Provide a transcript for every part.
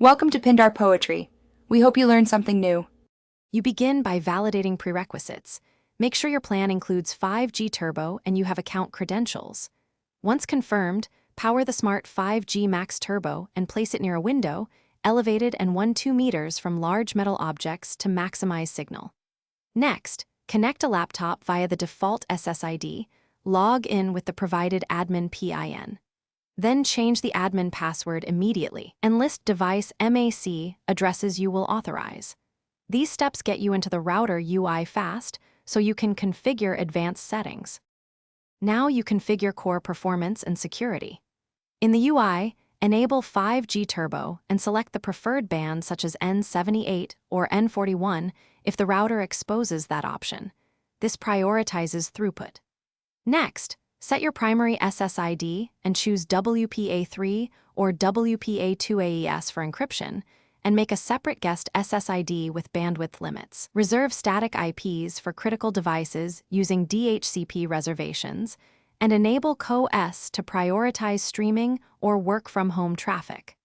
Welcome to Pindar Poetry. We hope you learned something new. You begin by validating prerequisites. Make sure your plan includes 5G Turbo and you have account credentials. Once confirmed, power the smart 5G Max Turbo and place it near a window, elevated and 2 meters from large metal objects to maximize signal. Next, connect a laptop via the default SSID, log in with the provided admin PIN. Then change the admin password immediately and list device MAC addresses you will authorize. These steps get you into the router UI fast, so you can configure advanced settings. Now you configure core performance and security. In the UI, enable 5G Turbo and select the preferred band such as N78 or N41 if the router exposes that option. This prioritizes throughput. Next, set your primary SSID and choose WPA3 or WPA2 for encryption, and make a separate guest SSID with bandwidth limits. Reserve static IPs for critical devices using DHCP reservations, and enable Co-S to prioritize streaming or work-from-home traffic.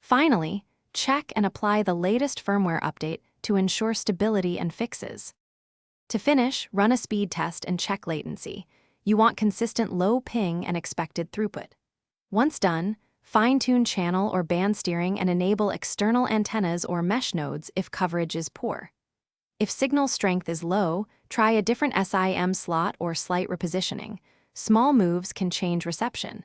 Finally, check and apply the latest firmware update to ensure stability and fixes. To finish, run a speed test and check latency. You want consistent low ping and expected throughput. Once done, fine-tune channel or band steering and enable external antennas or mesh nodes if coverage is poor. If signal strength is low, try a different SIM slot or slight repositioning. Small moves can change reception.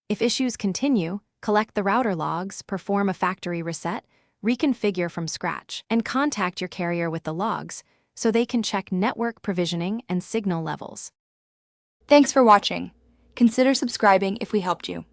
If issues continue, collect the router logs, perform a factory reset, reconfigure from scratch, and contact your carrier with the logs so they can check network provisioning and signal levels. Thanks for watching. Consider subscribing if we helped you.